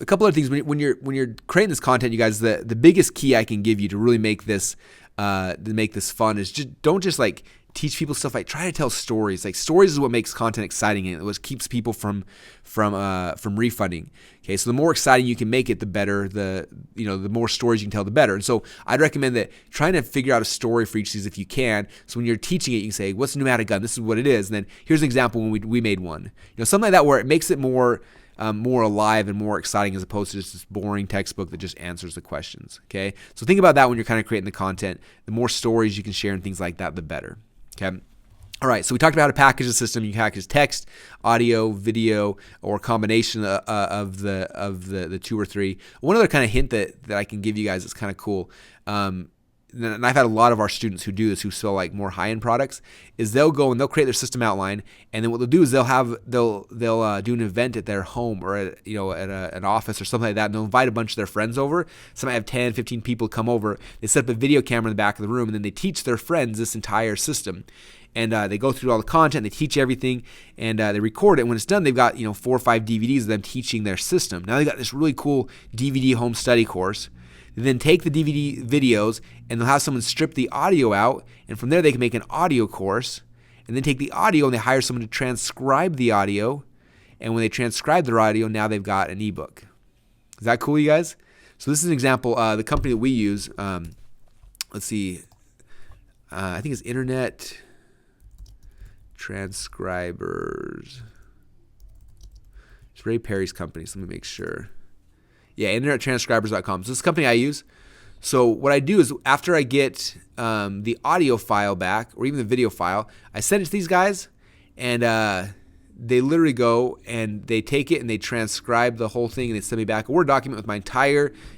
couple of things when you're creating this content, you guys, the biggest key I can give you to really make this fun is don't just like teach people stuff. Like try to tell stories. Like stories is what makes content exciting and what keeps people from refunding. Okay, so the more exciting you can make it, the better. The more stories you can tell, the better. And so I'd recommend that trying to figure out a story for each of these if you can. So when you're teaching it, you can say, "What's a pneumatic gun? This is what it is." And then here's an example when we made one. Something like that where it makes it more alive and more exciting as opposed to just this boring textbook that just answers the questions. Okay, so think about that when you're kind of creating the content. The more stories you can share and things like that, the better. Okay. All right. So we talked about how to package the system. You can package text, audio, video, or a combination of the 2 or 3. One other kind of hint that I can give you guys that's kind of cool. And I've had a lot of our students who do this, who sell like more high-end products, is they'll go and they'll create their system outline, and then what they'll do is they'll do an event at their home or at an office or something like that, and they'll invite a bunch of their friends over. Some might have 10, 15 people come over. They set up a video camera in the back of the room, and then they teach their friends this entire system. And they go through all the content, they teach everything, and they record it. When it's done, they've got 4 or 5 DVDs of them teaching their system. Now they've got this really cool DVD home study course. They then take the DVD videos, and they'll have someone strip the audio out, and from there they can make an audio course, and then take the audio and they hire someone to transcribe the audio, and when they transcribe their audio, now they've got an ebook. Is that cool, you guys? So this is an example. The company that we use, let's see, I think it's Internet Transcribers. It's Ray Perry's company, so let me make sure. Yeah, internettranscribers.com. So this is the company I use. So what I do is after I get the audio file back or even the video file, I send it to these guys, and they literally go and they take it and they transcribe the whole thing, and they send me back a Word document with my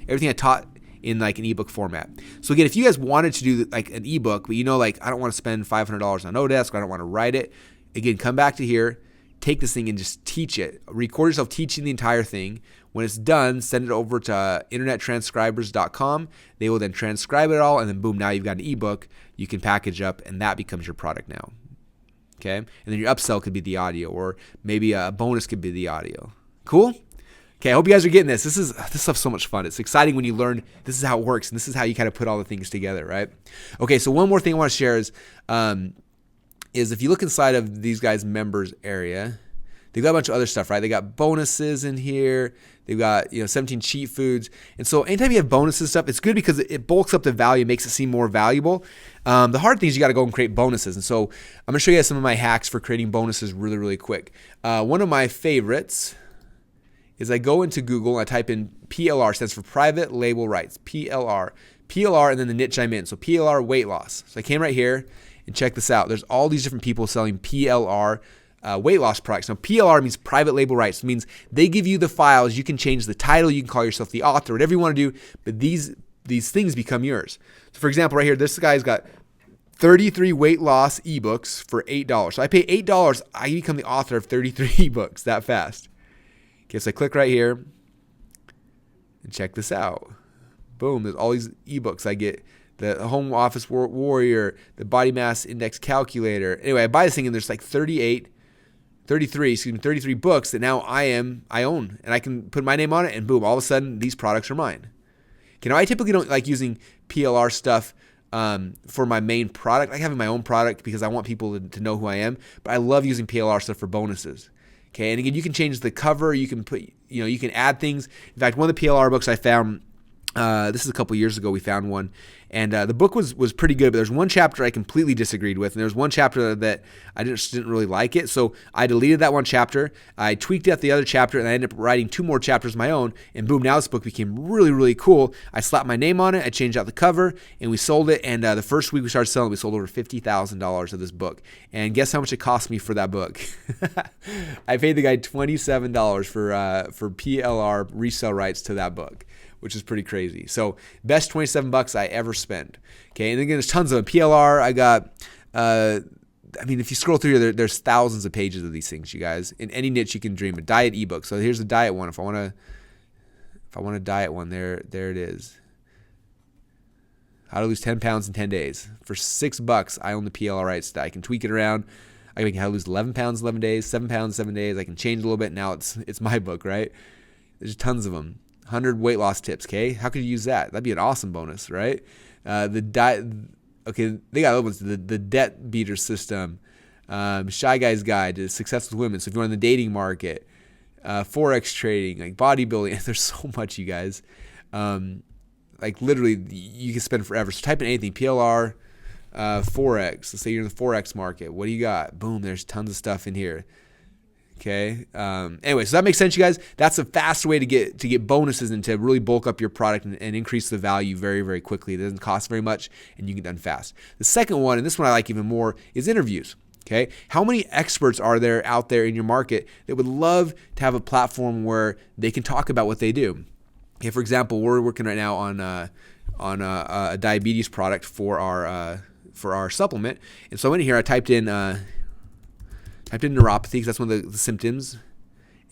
everything I taught in like an ebook format. So again, if you guys wanted to do like an ebook, but like I don't want to spend $500 on Odesk, or I don't want to write it, again, come back to here. take this thing and just teach it. Record yourself teaching the entire thing. When it's done, send it over to internettranscribers.com. They will then transcribe it all, and then boom, now you've got an ebook you can package up, and that becomes your product now. Okay? And then your upsell could be the audio, or maybe a bonus could be the audio. Cool? Okay, I hope you guys are getting this. This stuff's so much fun. It's exciting when you learn this is how it works, and this is how you kind of put all the things together, right? Okay, so one more thing I want to share is if you look inside of these guys' members area, they've got a bunch of other stuff, right? They got bonuses in here. They've got 17 cheat foods. And so anytime you have bonuses and stuff, it's good because it bulks up the value, makes it seem more valuable. The hard thing is you got to go and create bonuses. And so I'm going to show you guys some of my hacks for creating bonuses really, really quick. One of my favorites is I go into Google and I type in PLR, stands for private label rights, PLR, and then the niche I'm in. So PLR weight loss. So I came right here and check this out. There's all these different people selling PLR weight loss products. Now, PLR means private label rights. It means they give you the files. You can change the title. You can call yourself the author, whatever you want to do. But these things become yours. So, for example, right here, this guy's got 33 weight loss ebooks for $8. So I pay $8. I become the author of 33 ebooks that fast. Okay, so I click right here and check this out. Boom, there's all these ebooks. I get the Home Office Warrior, the Body Mass Index Calculator. Anyway, I buy this thing and there's like 33 books that now I own, and I can put my name on it, and boom, all of a sudden these products are mine. Okay, now I typically don't like using PLR stuff for my main product. I like having my own product because I want people to know who I am, but I love using PLR stuff for bonuses. Okay, and again, you can change the cover, you can put, you can add things. In fact, one of the PLR books I found, this is a couple years ago, we found one, and the book was pretty good, but there's one chapter I completely disagreed with, and there's one chapter that I just didn't really like it, so I deleted that one chapter, I tweaked out the other chapter, and I ended up writing 2 more chapters of my own, and boom, now this book became really, really cool. I slapped my name on it, I changed out the cover, and we sold it, and the first week we started selling, we sold over $50,000 of this book, and guess how much it cost me for that book? I paid the guy $27 for PLR resale rights to that book, which is pretty crazy. So best $27 I ever spent. Okay, and again, there's tons of them. PLR, I got, if you scroll through here, there's thousands of pages of these things, you guys. In any niche you can dream. A diet ebook. So here's the diet one. If I want a diet one, there it is. How to lose 10 pounds in 10 days. For $6, I own the PLR rights. I can tweak it around. I can make how to lose 11 pounds in 11 days, 7 pounds in 7 days. I can change a little bit. Now it's my book, right? There's tons of them. 100 weight loss tips, okay? How could you use that? That'd be an awesome bonus, right? The diet, okay, they got other ones. The debt beater system, Shy Guy's Guide to Success with Women. So if you're in the dating market, Forex trading, like bodybuilding, there's so much, you guys. Like literally, you can spend forever. So type in anything, PLR, Forex. Let's say you're in the Forex market. What do you got? Boom, there's tons of stuff in here. Okay. Anyway, so that makes sense, you guys. That's a fast way to get bonuses and to really bulk up your product and increase the value very, very quickly. It doesn't cost very much, and you get done fast. The second one, and this one I like even more, is interviews. Okay. How many experts are there out there in your market that would love to have a platform where they can talk about what they do? Okay. For example, we're working right now on a diabetes product for our supplement, and so in here I typed in neuropathy because that's one of the symptoms.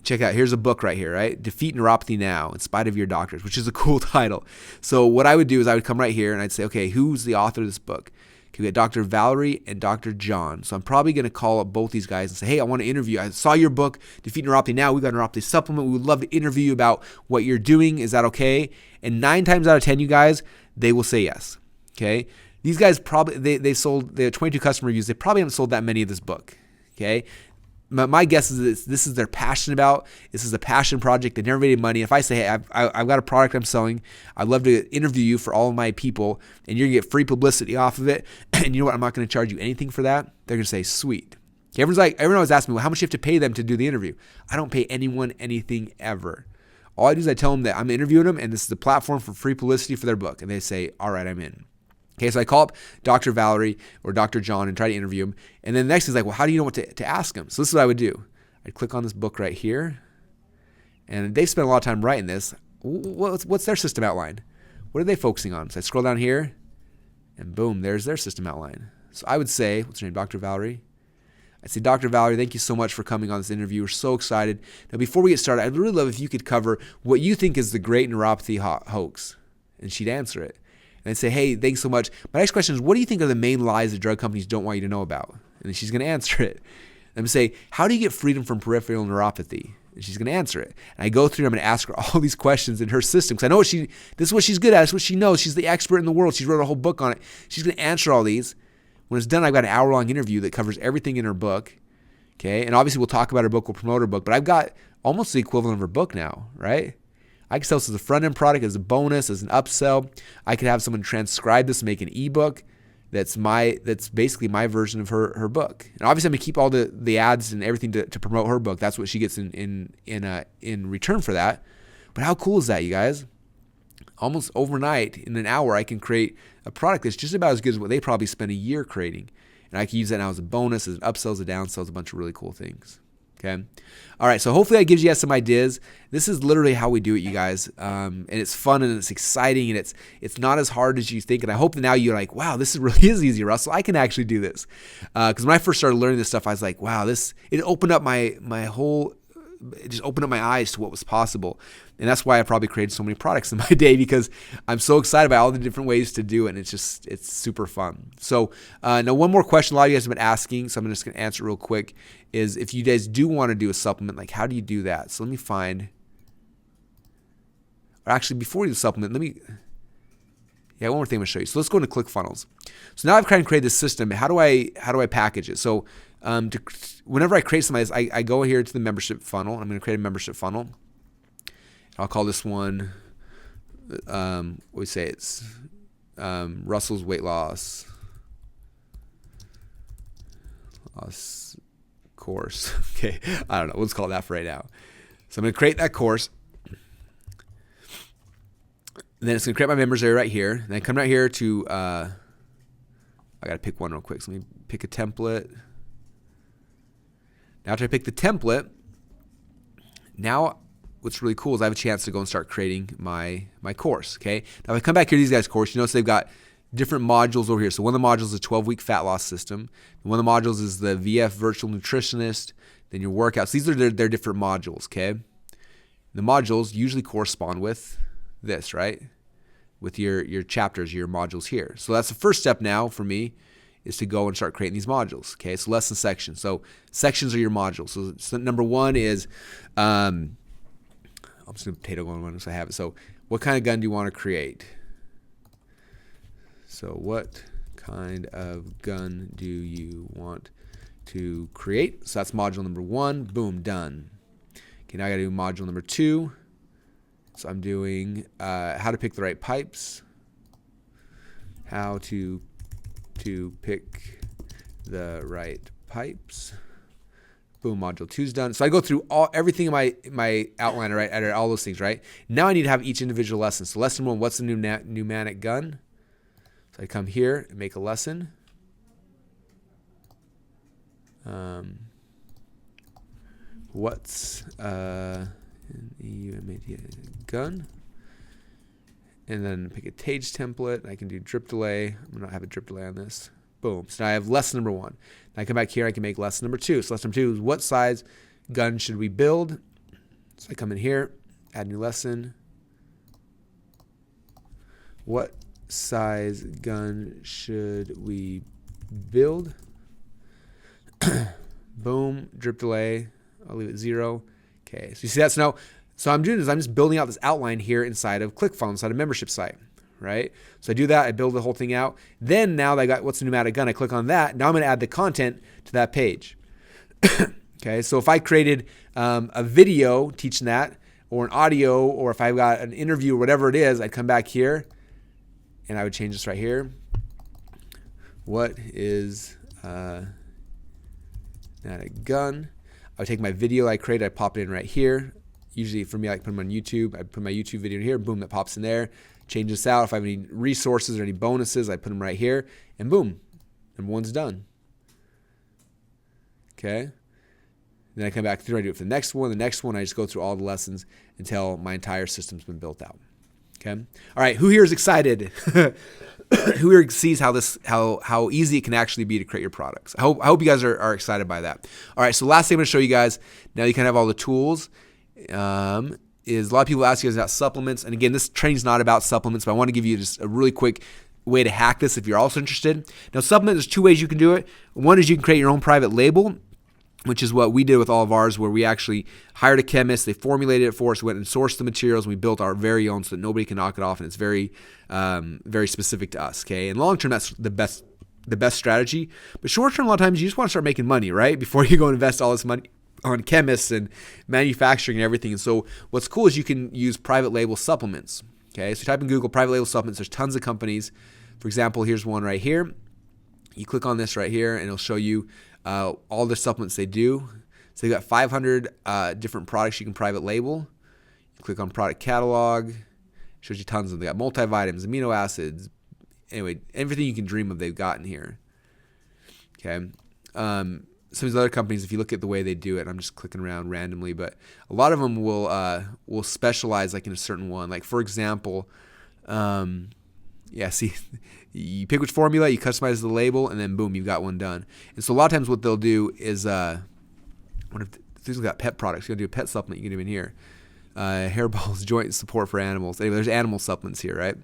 Check out, here's a book right here, right? Defeat Neuropathy Now in Spite of Your Doctors, which is a cool title. So what I would do is I would come right here and I'd say, okay, who's the author of this book? Okay, we got Dr. Valerie and Dr. John. So I'm probably going to call up both these guys and say, hey, I want to interview you. I saw your book, Defeat Neuropathy Now. We've got a neuropathy supplement. We would love to interview you about what you're doing. Is that okay? And 9 times out of 10, you guys, they will say yes. Okay? These guys probably, they had 22 customer reviews. They probably haven't sold that many of this book. Okay, my guess is this is their passion about. This is a passion project. They never made money. If I say, hey, I've got a product I'm selling, I'd love to interview you for all of my people, and you're gonna get free publicity off of it. And you know what? I'm not gonna charge you anything for that. They're gonna say, sweet. Okay, everyone always asks me, well, how much do you have to pay them to do the interview? I don't pay anyone anything ever. All I do is I tell them that I'm interviewing them, and this is the platform for free publicity for their book, and they say, all right, I'm in. Okay, so I call up Dr. Valerie or Dr. John and try to interview him. And then the next thing is like, well, how do you know what to ask him? So this is what I would do. I'd click on this book right here. And they've spent a lot of time writing this. What's their system outline? What are they focusing on? So I scroll down here, and boom, there's their system outline. So I would say, what's her name, Dr. Valerie? I'd say, Dr. Valerie, thank you so much for coming on this interview. We're so excited. Now, before we get started, I'd really love if you could cover what you think is the great neuropathy hoax. And she'd answer it. And I'd say, hey, thanks so much. My next question is, what do you think are the main lies that drug companies don't want you to know about? And then she's going to answer it. I'm going to say, how do you get freedom from peripheral neuropathy? And she's going to answer it. And I go through, I'm going to ask her all these questions in her system, because I know this is what she's good at. It's what she knows. She's the expert in the world. She wrote a whole book on it. She's going to answer all these. When it's done, I've got an hour-long interview that covers everything in her book. Okay, and obviously we'll talk about her book, we'll promote her book, but I've got almost the equivalent of her book now, right? I can sell this as a front-end product, as a bonus, as an upsell. I could have someone transcribe this and make an ebook that's basically my version of her book. And obviously I'm going to keep all the ads and everything to promote her book. That's what she gets in return for that. But how cool is that, you guys? Almost overnight, in an hour, I can create a product that's just about as good as what they probably spent a year creating. And I can use that now as a bonus, as an upsell, as a downsell, as a bunch of really cool things. Okay. All right. So hopefully that gives you guys some ideas. This is literally how we do it, you guys. And it's fun and it's exciting and it's not as hard as you think. And I hope that now you're like, wow, this really is easy, Russell. I can actually do this. Because when I first started learning this stuff, I was like, wow, it opened up it just opened up my eyes to what was possible. And that's why I probably created so many products in my day, because I'm so excited about all the different ways to do it. And it's super fun. So now one more question a lot of you guys have been asking, so I'm just going to answer it real quick, is if you guys do want to do a supplement, like how do you do that? So let me find, or actually before we do the supplement, one more thing I'm going to show you. So let's go into ClickFunnels. So now I've kind of created this system. How do I package it? So whenever I create something, I go here to the membership funnel. I'm going to create a membership funnel. I'll call this one, it's Russell's weight loss course. Okay, I don't know. Let's call it that for right now. So I'm going to create that course. And then it's going to create my members area right here. And then I come right here to, I got to pick one real quick. So let me pick a template. Now after I pick the template, now what's really cool is I have a chance to go and start creating my course, okay? Now if I come back here to these guys' course, you notice they've got different modules over here. So one of the modules is a 12-week fat loss system. One of the modules is the VF virtual nutritionist, then your workouts. These are their different modules, okay? The modules usually correspond with this, right? With your chapters, your modules here. So that's the first step now for me, is to go and start creating these modules, okay? So lesson sections. So sections are your modules. So number one is, I'm just going to potato going on so I have it. So what kind of gun do you want to create? So what kind of gun do you want to create? So that's module number one. Boom, done. Okay, now I got to do module number two. So I'm doing how to pick the right pipes. How to pick the right pipes. Boom, module 2's done. So I go through everything in my outline, right? I did all those things, right? Now I need to have each individual lesson. So lesson one, what's the pneumatic gun? So I come here and make a lesson. What's gun? And then pick a page template. I can do drip delay. I'm going to have a drip delay on this. Boom. So now I have lesson number one. Now I come back here, I can make lesson number two. So lesson number two is what size gun should we build? So I come in here, add new lesson. What size gun should we build? Boom, drip delay. I'll leave it 0. Okay, so you see that? So I'm doing is I'm just building out this outline here inside of ClickFunnels, inside a membership site, right? So I do that, I build the whole thing out. Then now that I got what's the pneumatic gun, I click on that. Now I'm going to add the content to that page. Okay, so if I created a video teaching that, or an audio, or if I've got an interview or whatever it is, I'd come back here and I would change this right here. What is pneumatic gun? I would take my video I created, I pop it in right here. Usually for me, I put them on YouTube. I put my YouTube video in here. Boom, that pops in there. Change this out. If I have any resources or any bonuses, I put them right here. And boom, number one's done. Okay. Then I come back through. I do it for the next one. The next one, I just go through all the lessons until my entire system's been built out. Okay. All right. Who here is excited? who sees how easy it can actually be to create your products. I hope you guys are excited by that. All right, so last thing I'm going to show you guys, now you kind of have all the tools, is a lot of people ask you guys about supplements. And again, this training's not about supplements, but I want to give you just a really quick way to hack this if you're also interested. Now, supplement, there's two ways you can do it. One is you can create your own private label, which is what we did with all of ours, where we actually hired a chemist. They formulated it for us, went and sourced the materials, and we built our very own so that nobody can knock it off, and it's very, very specific to us. Okay, and long term, that's the best strategy. But short term, a lot of times you just want to start making money, right? Before you go and invest all this money on chemists and manufacturing and everything. And so what's cool is you can use private label supplements. Okay, so type in Google private label supplements. There's tons of companies. For example, here's one right here. You click on this right here, and it'll show you all the supplements they do. So they've got 500 different products you can private label. You click on product catalog. It shows you tons of them. They got multivitamins, amino acids. Anyway, everything you can dream of they've got in here. Okay. Some of these other companies, if you look at the way they do it, I'm just clicking around randomly, but a lot of them will specialize like in a certain one. Like for example, see, you pick which formula, you customize the label, and then boom, you've got one done. And so a lot of times what they'll do is, what if these got pet products? You're gonna do a pet supplement, you can do in here. Hairballs, joint support for animals. Anyway, there's animal supplements here, right?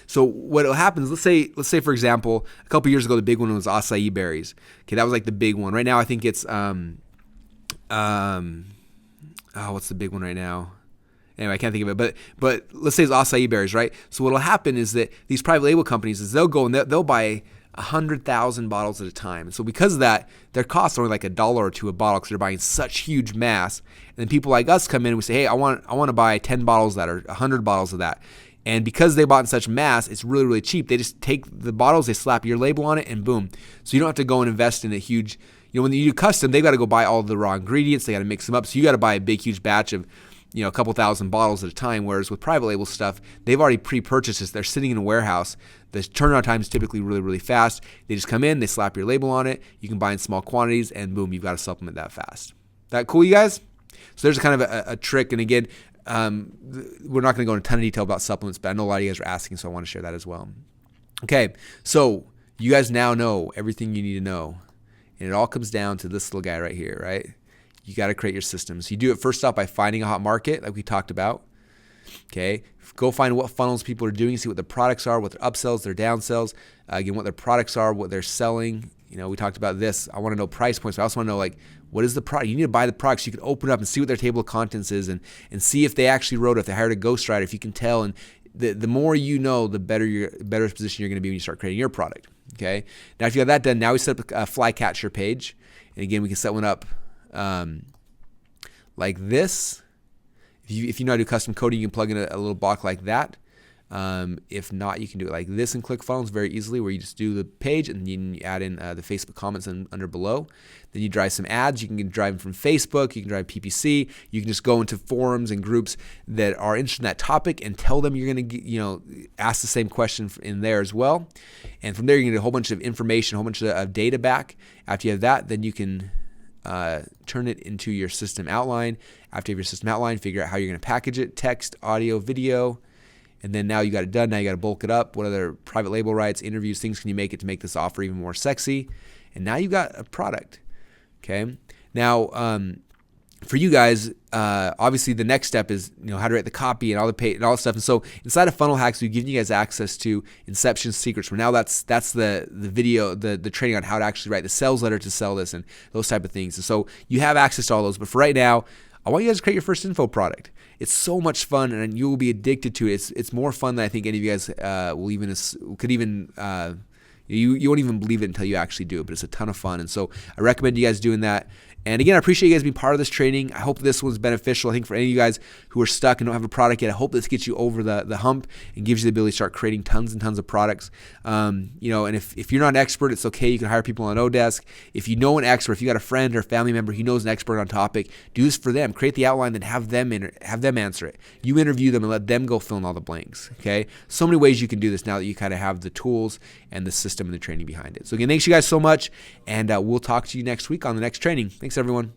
So what will happen is, let's say for example, a couple years ago, the big one was acai berries. Okay, that was like the big one. Right now, I think it's what's the big one right now? Anyway, I can't think of it, but let's say it's acai berries, right? So what will happen is that these private label companies they'll go and they'll buy 100,000 bottles at a time. And so because of that, their costs are only like $1 or $2 a bottle because they're buying such huge mass. And then people like us come in and we say, hey, I want to buy 10 bottles of that or 100 bottles of that. And because they bought in such mass, it's really, really cheap. They just take the bottles, they slap your label on it, and boom. So you don't have to go and invest in a huge, when you do custom, they've got to go buy all the raw ingredients. They got to mix them up. So you got to buy a big, huge batch of a couple thousand bottles at a time, whereas with private label stuff, they've already pre-purchased this. They're sitting in a warehouse. The turnaround time is typically really, really fast. They just come in, they slap your label on it. You can buy in small quantities, and boom, you've got a supplement that fast. That cool, you guys? So there's kind of a trick. And again, we're not going to go into a ton of detail about supplements, but I know a lot of you guys are asking, so I want to share that as well. Okay, so you guys now know everything you need to know. And it all comes down to this little guy right here, right? You got to create your systems. You do it first off by finding a hot market, like we talked about. Okay, go find what funnels people are doing, see what their products are, what their upsells, their downsells. Again, what their products are, what they're selling. We talked about this. I want to know price points, but I also want to know what is the product. You need to buy the product so you can open it up and see what their table of contents is, and see if they actually wrote it, if they hired a ghostwriter, if you can tell. And the more you know, the better position you're going to be when you start creating your product. Okay. Now, if you have that done, now we set up a flycatcher page, and again, we can set one up like this. If you know how to do custom coding, you can plug in a little block like that. If not, you can do it like this in ClickFunnels very easily, where you just do the page and you add in the Facebook comments under below. Then you drive some ads. You can drive them from Facebook. You can drive PPC. You can just go into forums and groups that are interested in that topic and tell them you're going to ask the same question in there as well. And from there, you're going to get a whole bunch of information, a whole bunch of data back. After you have that, then you can turn it into your system outline. After you have your system outline, figure out how you're going to package it: text, audio, video. And then now you got it done. Now you got to bulk it up. What other private label rights, interviews, things can you make it to make this offer even more sexy? And now you got a product. Okay. Now, for you guys, obviously the next step is how to write the copy and all the page and all that stuff. And so inside of Funnel Hacks, we've given you guys access to Inception Secrets. For now, that's the video, the training on how to actually write the sales letter to sell this and those type of things. And so you have access to all those. But for right now, I want you guys to create your first info product. It's so much fun, and you will be addicted to it. It's more fun than I think any of you guys you won't even believe it until you actually do it. But it's a ton of fun, and so I recommend you guys doing that. And again, I appreciate you guys being part of this training. I hope this was beneficial. I think for any of you guys who are stuck and don't have a product yet, I hope this gets you over the hump and gives you the ability to start creating tons and tons of products. And if you're not an expert, it's okay. You can hire people on Odesk. If you know an expert, if you got a friend or a family member who knows an expert on topic, do this for them. Create the outline, then have them answer it. You interview them and let them go fill in all the blanks. Okay? So many ways you can do this now that you kind of have the tools and the system and the training behind it. So again, thanks you guys so much, and we'll talk to you next week on the next training. Thanks, everyone.